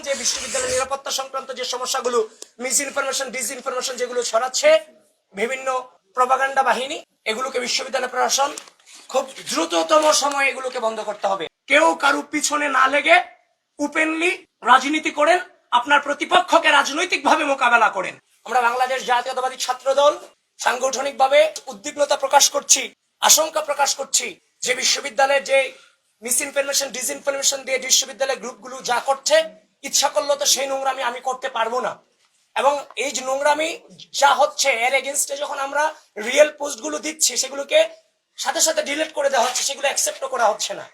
যে বিশ্ববিদ্যালয়ের নিরাপত্তা সংক্রান্ত যে সমস্যাগুলো, মিস ইনফরমেশন, ডিসইনফরমেশন যেগুলো ছড়াচ্ছে বিভিন্ন প্রপাগান্ডা বাহিনী, এগুলোকে বিশ্ববিদ্যালয় প্রশাসন খুব দ্রুততম সময়ে এগুলোকে বন্ধ করতে হবে। কেউ কারো পিছনে না লেগে ওপেনলি রাজনীতি করেন, আপনার প্রতিপক্ষকে রাজনৈতিকভাবে মোকাবেলা করেন। আমরা বাংলাদেশ জাতীয়তাবাদী ছাত্র দল সাংগঠনিকভাবে উদ্বিগ্নতা প্রকাশ করছি, আশঙ্কা প্রকাশ করছি যে বিশ্ববিদ্যালয়ের যে মিস ইনফরমেশন, ডিসইনফরমেশন দিয়ে বিশ্ববিদ্যালয়ের গ্রুপগুলো যা করছে, ইচ্ছা করলে তো সেই নোংরামি আমি করতে পারবো না। এবং এই যে নোংরামি যা হচ্ছে এর এগেইনস্টে যখন আমরা রিয়েল পোস্টগুলো দিচ্ছি, সেগুলোকে সাথে সাথে ডিলিট করে দেওয়া হচ্ছে, সেগুলো অ্যাকসেপ্ট করা হচ্ছে না।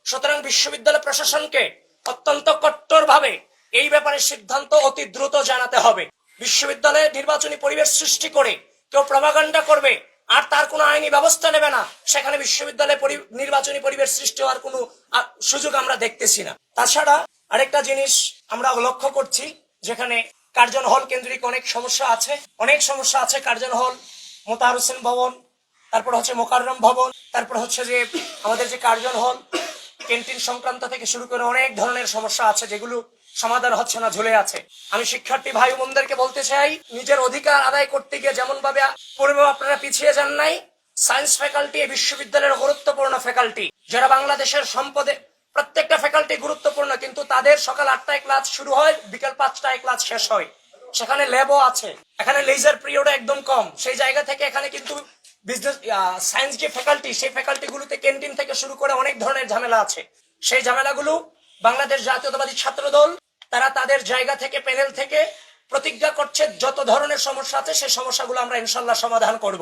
সুতরাং বিশ্ববিদ্যালয় প্রশাসনকে অত্যন্ত কট্টরভাবে এই ব্যাপারে সিদ্ধান্ত অতি দ্রুত জানাতে হবে। বিশ্ববিদ্যালয়ে নির্বাচনী পরিবেশ সৃষ্টি করে কেউ প্রপাগান্ডা করবে আর তার কোনো আইনি ব্যবস্থা নেবে না, সেখানে বিশ্ববিদ্যালয়ে নির্বাচনী পরিবেশ সৃষ্টি হওয়ার কোনো সুযোগ আমরা দেখতেছি না। তাছাড়া আরেকটা জিনিস আমরা লক্ষ্য করছি, যেখানে কার্জন হল কেন্দ্রিক অনেক সমস্যা আছে। কার্জন হল, মোতাহার হোসেন ভবন, তারপর হচ্ছে মোকাররম ভবন, তারপর হচ্ছে যে আমাদের যে কার্জন হল, ক্যান্টিন সংক্রান্ত থেকে শুরু করে অনেক ধরনের সমস্যা আছে যেগুলো সমাধান হচ্ছে না, ঝুলে আছে। আমি শিক্ষার্থী ভাই বোনদেরকে বলতে চাই, নিজের অধিকার আদায় করতে গিয়ে যেমন ভাবে পূর্বে আপনারা পিছিয়ে যান নাই, সায়েন্স ফ্যাকাল্টি এই বিশ্ববিদ্যালয়ের গুরুত্বপূর্ণ ফ্যাকাল্টি, যারা বাংলাদেশের সম্পদে প্রত্যেকটা ফ্যাকাল্টি গুরুত্বপূর্ণ, কিন্তু তাদের সকাল 8টায় ক্লাস শুরু হয়, বিকাল 5টায় ক্লাস শেষ হয়। সেখানে ল্যাবও আছে, এখানে লেজার পিরিয়ড একদম কম। সেই জায়গা থেকে এখানে কিন্তু বিজনেস সায়েন্স যে ফ্যাকাল্টি, সেই ফ্যাকাল্টি গুলোতে ক্যান্টিন থেকে শুরু করে অনেক ধরনের ঝামেলা আছে। সেই ঝামেলাগুলো বাংলাদেশ জাতীয়তাবাদী ছাত্র দল তারা তাদের জায়গা থেকে, প্যানেল থেকে প্রতিজ্ঞা করছে যত ধরনের সমস্যা আছে সেই সমস্যাগুলো আমরা ইনশাল্লাহ সমাধান করব।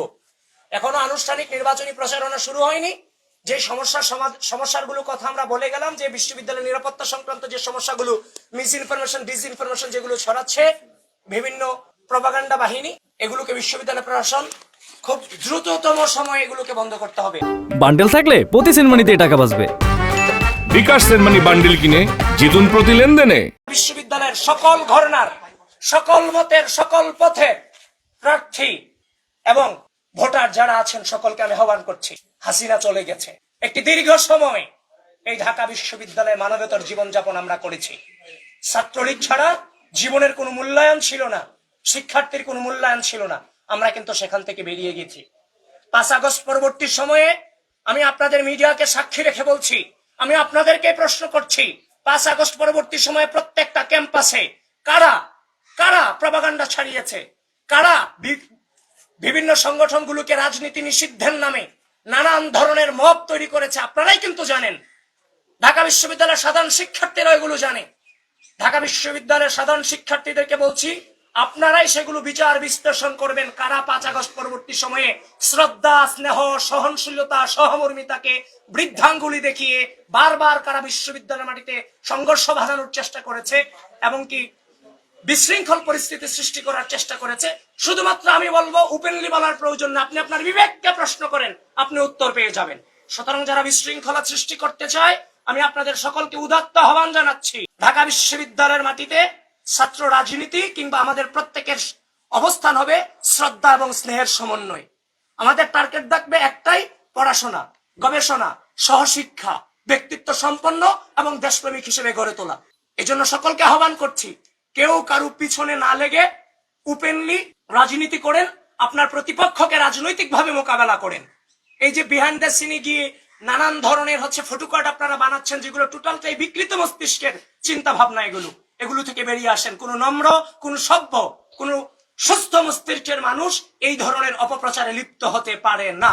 এখনো আনুষ্ঠানিক নির্বাচনী প্রচারণা শুরু হয়নি। যে সমস্যাগুলো কথা আমরা বলে গেলাম, যে বিশ্ববিদ্যালয়ের নিরাপত্তা সংক্রান্ত যে সমস্যাগুলো, মিস ইনফরমেশন, ডিসইনফরমেশন যেগুলো ছড়াচ্ছে বিভিন্ন প্রপাগান্ডা বাহিনী, এগুলোকে বিশ্ববিদ্যালয় প্রশাসন খুব দ্রুততম সময়ে এগুলোকে বন্ধ করতে হবে। বান্ডেল থাকলে প্রতি সেনমানিতে টাকা বাঁচবে। বিকাশ সেনমানি বান্ডেল কিনে জিতুন প্রতি লেনদেনে। বিশ্ববিদ্যালয়ের সকল ঘরানার, সকল মতের, সকল পথের প্রার্থী এবং ভোটার যারা আছেন সকলকে আমি আহ্বান করছি, হাসিনা চলে গেছে, একটি দীর্ঘ সময় এই ঢাকা বিশ্ববিদ্যালয়ে মানবতার জীবনযাপন আমরা করেছি। ছাত্রলীগ ছাড়া জীবনের কোনো মূল্যায়ন ছিল না, শিক্ষার্থীর কোনো মূল্যায়ন ছিল না। আমরা কিন্তু সেখান থেকে বেরিয়ে গেছি। 5 আগস্ট পরবর্তী সময়ে আমি আপনাদের মিডিয়াকে সাক্ষী রেখে বলছি, আমি আপনাদেরকে প্রশ্ন করছি, 5 আগস্ট পরবর্তী সময়ে প্রত্যেকটা ক্যাম্পাসে কারা কারা প্রপাগান্ডা ছড়িয়েছে, কারা বিভিন্ন সংগঠনগুলোকে রাজনীতি নিষিদ্ধের নামে নানান ধরনের মব তৈরি করেছে, আপনারাই কিন্তু জানেন। ঢাকা বিশ্ববিদ্যালয়ের সাধারণ শিক্ষার্থীরা এগুলো জানে। ঢাকা বিশ্ববিদ্যালয়ের সাধারণ শিক্ষার্থীদেরকে বলছি, আপনারাই সেগুলো বিচার বিশ্লেষণ করবেন। কারা 5 আগস্ট পরবর্তী সময়ে শ্রদ্ধা, স্নেহ, সহনশীলতা, সহমর্মিতাকে বৃদ্ধাঙ্গুলি দেখিয়ে বারবার কারা বিশ্ববিদ্যালয়ের মাটিতে সংঘর্ষ বাঁধানোর চেষ্টা করেছে এবং কি বিশৃঙ্খল পরিস্থিতি সৃষ্টি করার চেষ্টা করেছে। শুধুমাত্র আমি বলবো, ওপেনলি বলার প্রয়োজন না, আপনি আপনার বিবেককে প্রশ্ন করেন, আপনি উত্তর পেয়ে যাবেন। সুতরাং যারা বিশৃঙ্খলা সৃষ্টি করতে চায়, আমি আপনাদের সকলকে উদাত্ত আহ্বান জানাচ্ছি, ঢাকা বিশ্ববিদ্যালয়ের মাটিতে ছাত্র রাজনীতি কিংবা আমাদের প্রত্যেকের অবস্থান হবে শ্রদ্ধা এবং স্নেহের সমন্বয়। আমাদের টার্গেট থাকবে একটাই, পড়াশোনা, গবেষণা, সহশিক্ষা, ব্যক্তিত্ব সম্পন্ন এবং দেশপ্রেমিক হিসেবে গড়ে তোলা। এজন্য সকলকে আহ্বান করছি, কেউ কারো পিছনে না লেগে ওপেনলি রাজনীতি করেন, আপনার প্রতিপক্ষকে রাজনৈতিকভাবে মোকাবেলা করেন। এই যে বিহাইন্ড দ্য সিনে গিয়ে নানান ধরনের ফটোকার্ড আপনারা বানাচ্ছেন, যেগুলো টোটালটাই বিকৃত মস্তিষ্কের চিন্তা ভাবনা, এগুলো থেকে বেরিয়ে আসেন। কোন নম্র, কোন সভ্য, কোন সুস্থ মস্তিষ্কের মানুষ এই ধরনের অপপ্রচারে লিপ্ত হতে পারে না।